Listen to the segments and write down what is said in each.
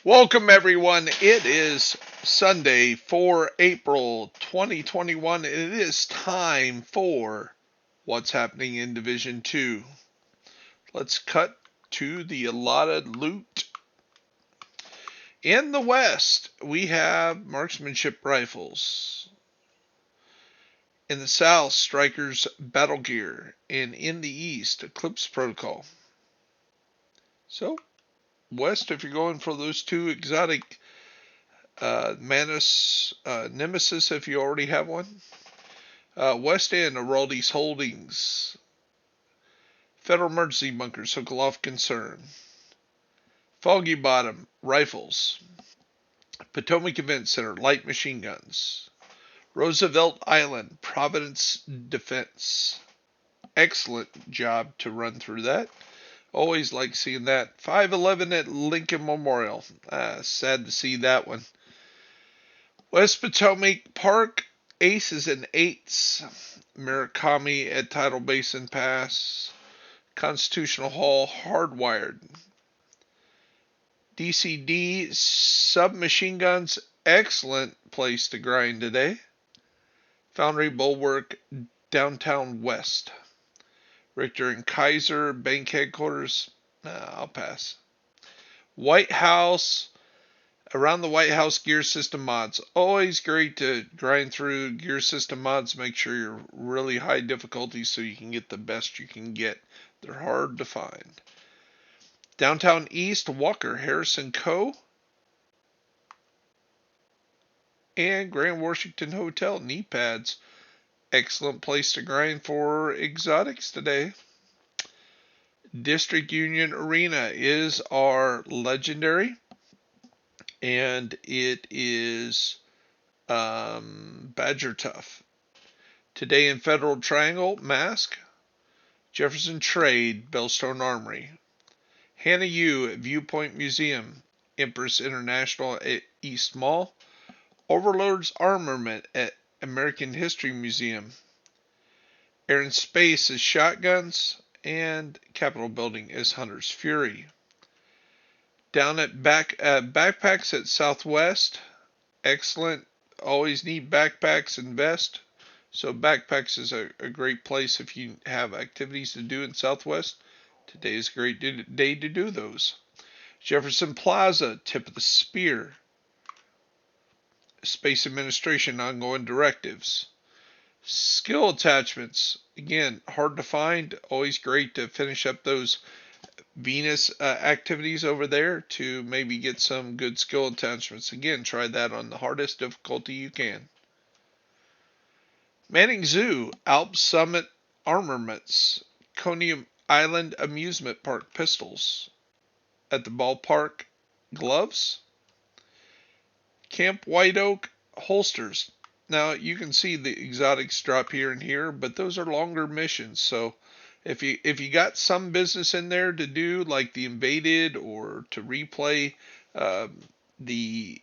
Welcome, everyone. It is Sunday for April 2021. It is time for what's happening in Division 2. Let's cut to the allotted loot. In the West, we have marksmanship rifles. In the South, Strikers battle gear. And in the East, Eclipse Protocol. So, West, if you're going for those two exotic Nemesis, if you already have one. West End, Araldi's Holdings. Federal Emergency Bunker, Sokolov Concern. Foggy Bottom, Rifles. Potomac Event Center, Light Machine Guns. Roosevelt Island, Providence Defense. Excellent job to run through that. Always like seeing that. 511 at Lincoln Memorial. Sad to see that one. West Potomac Park, Aces and Eights. Murakami at Tidal Basin Pass. Constitutional Hall, Hardwired. DCD Submachine Guns, excellent place to grind today. Foundry Bulwark, Downtown West. Richter and Kaiser, Bank Headquarters, I'll pass. White House, around the White House gear system mods. Always great to grind through gear system mods. Make sure you're really high difficulty so you can get the best you can get. They're hard to find. Downtown East, Walker, Harrison Co. And Grand Washington Hotel, knee pads. Excellent place to grind for exotics today. District Union Arena is our legendary. And it is Badger Tough. Today in Federal Triangle, Mask. Jefferson Trade, Bellstone Armory. Hannah Yu at Viewpoint Museum. Empress International at East Mall. Overlord's Armament at American History Museum. Air and Space is Shotguns. And Capitol Building is Hunter's Fury. Down at Backpacks at Southwest. Excellent. Always need backpacks and vest. So Backpacks is a great place if you have activities to do in Southwest. Today is a great day to do those. Jefferson Plaza, Tip of the Spear. Space Administration, Ongoing Directives. Skill attachments, again, hard to find. Always great to finish up those Venus activities over there to maybe get some good skill attachments. Again, try that on the hardest difficulty you can. Manning Zoo, Alps Summit Armaments. Coney Island Amusement Park Pistols. At the ballpark, gloves. Camp White Oak Holsters. Now, you can see the exotics drop here and here, but those are longer missions. So if you got some business in there to do, like the Invaded or to replay the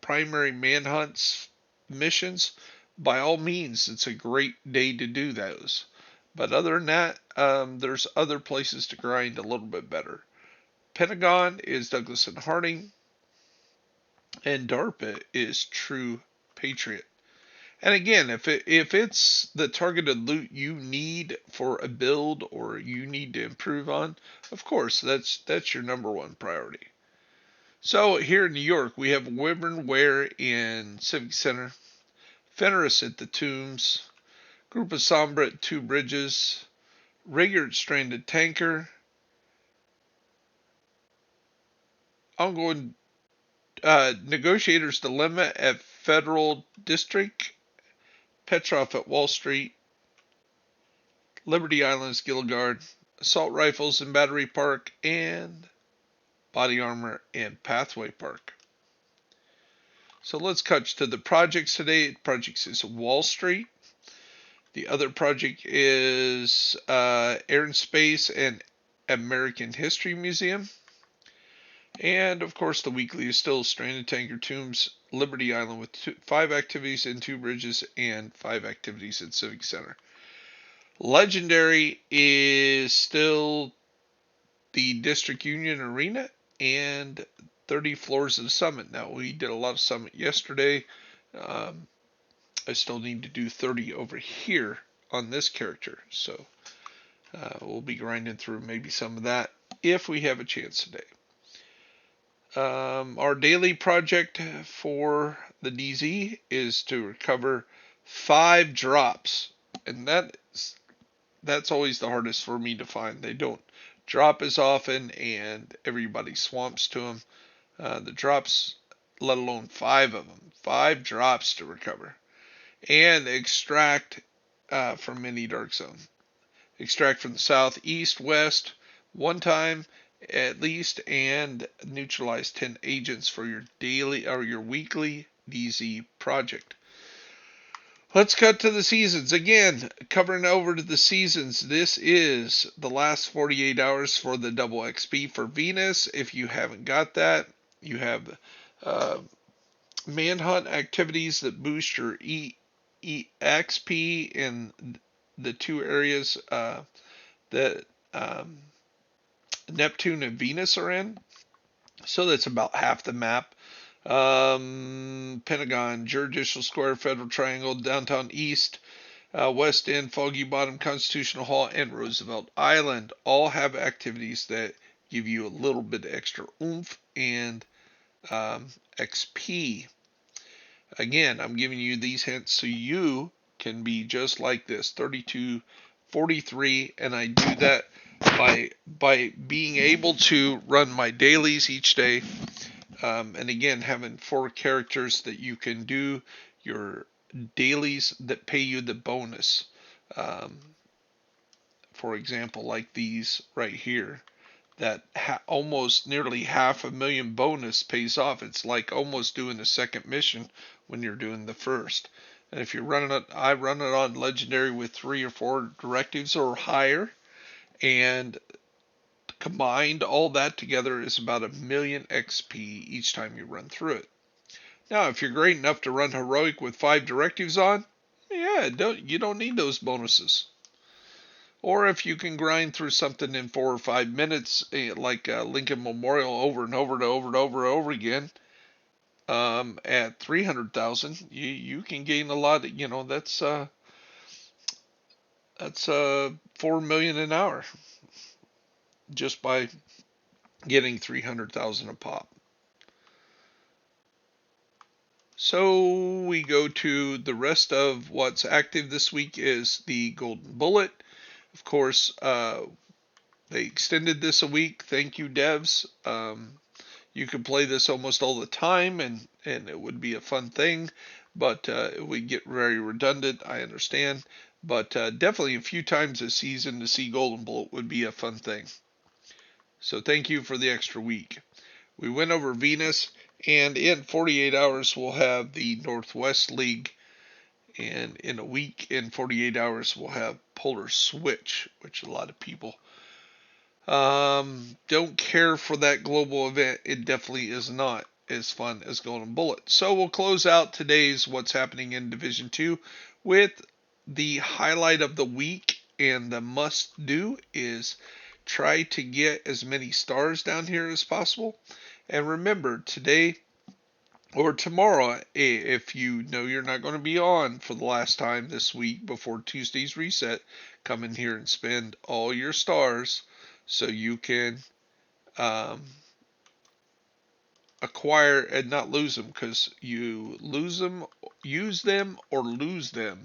primary Manhunt's missions, by all means, it's a great day to do those. But other than that, there's other places to grind a little bit better. Pentagon is Douglas and Harding, and DARPA is True Patriot. And again, if it's the targeted loot you need for a build or you need to improve on, of course, that's your number one priority. So here in New York, we have Wyvern Ware in Civic Center, Fenris at the Tombs, Group of Sombra at Two Bridges, Rigard Stranded Tanker, Ongoing Negotiator's Dilemma at Federal District, Petrov at Wall Street, Liberty Island's Gilgard, Assault Rifles in Battery Park, and Body Armor in Pathway Park. So let's cut to the projects today. Projects is Wall Street. The other project is Air and Space and American History Museum. And of course, the weekly is still Stranded Tanker Tombs, Liberty Island with 5 activities in Two Bridges and 5 activities at Civic Center. Legendary is still the District Union Arena and 30 floors of the summit. Now, we did a lot of summit yesterday. I still need to do 30 over here on this character. So we'll be grinding through maybe some of that if we have a chance today. Our daily project for the DZ is to recover 5 drops. And that's always the hardest for me to find. They don't drop as often, and everybody swamps to them. The drops, let alone 5 of them. 5 drops to recover. And extract from Mini Dark Zone. Extract from the south, east, west, one time at least, and neutralize 10 agents for your daily or your weekly DZ project. Let's cut to the seasons. Again, covering over to the seasons, this is the last 48 hours for the double XP for Venus. If you haven't got that, you have manhunt activities that boost your XP in the 2 areas that Neptune and Venus are in. So that's about half the map. Pentagon, Judicial Square, Federal Triangle, Downtown East, West End, Foggy Bottom, Constitutional Hall, and Roosevelt Island all have activities that give you a little bit extra oomph and XP. Again, I'm giving you these hints so you can be just like this, 32, 43, and I do that by being able to run my dailies each day. And again, having 4 characters that you can do your dailies that pay you the bonus. For example, like these right here, that almost nearly 500,000 bonus pays off. It's like almost doing a second mission when you're doing the first. And if you're running it, I run it on legendary with 3 or 4 directives or higher, and combined all that together is about 1,000,000 XP each time you run through it. Now, if you're great enough to run heroic with 5 directives on, yeah, you don't need those bonuses. Or if you can grind through something in 4 or 5 minutes, like Lincoln Memorial over and over again, at 300,000, you can gain a lot. That's 4 million an hour just by getting 300,000 a pop. So we go to the rest of what's active this week is the Golden Bullet. Of course, they extended this a week. Thank you, devs. You can play this almost all the time, and it would be a fun thing, but it would get very redundant, I understand. But definitely a few times a season to see Golden Bullet would be a fun thing. So thank you for the extra week. We went over Venus, and in 48 hours we'll have the Northwest League. And in a week, in 48 hours, we'll have Polar Switch, which a lot of people don't care for that global event. It definitely is not as fun as Golden Bullet. So we'll close out today's What's Happening in Division 2 with the highlight of the week, and the must-do is try to get as many stars down here as possible. And remember, today or tomorrow, if you know you're not going to be on for the last time this week before Tuesday's reset, come in here and spend all your stars so you can acquire and not lose them, because you lose them, use them, or lose them.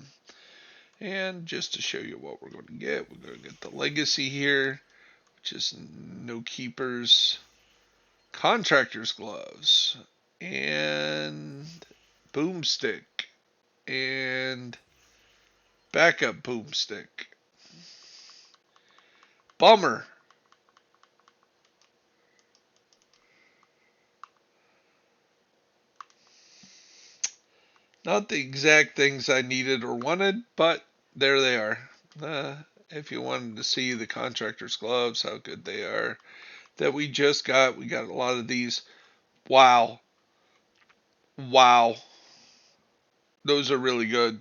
And just to show you what we're going to get, we're going to get the Legacy here, which is no keepers, Contractor's Gloves, and Boomstick, and Backup Boomstick. Bummer. Not the exact things I needed or wanted, but there they are. If you wanted to see the Contractor's Gloves, how good they are, that we just got. We got a lot of these. Wow. Those are really good.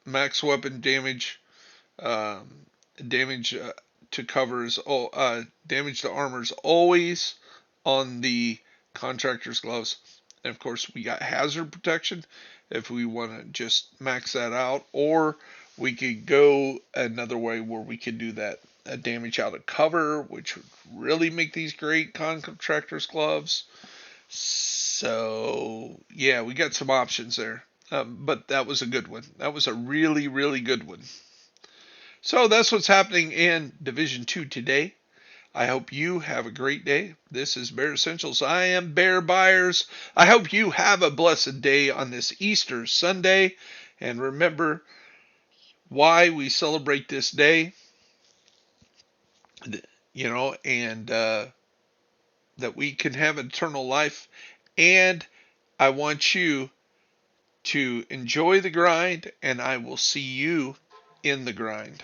Max weapon damage, damage to covers, damage to armors always on the contractor's gloves. And of course, we got hazard protection if we want to just max that out, or we could go another way where we could do that damage out of cover, which would really make these great contractor's gloves. So yeah, we got some options there. But that was a good one. That was a really, really good one. So that's what's happening in Division 2 today. I hope you have a great day. This is Bear Essentials. I am Bear Byers. I hope you have a blessed day on this Easter Sunday. And remember why we celebrate this day, and that we can have eternal life. And I want you to enjoy the grind, and I will see you in the grind.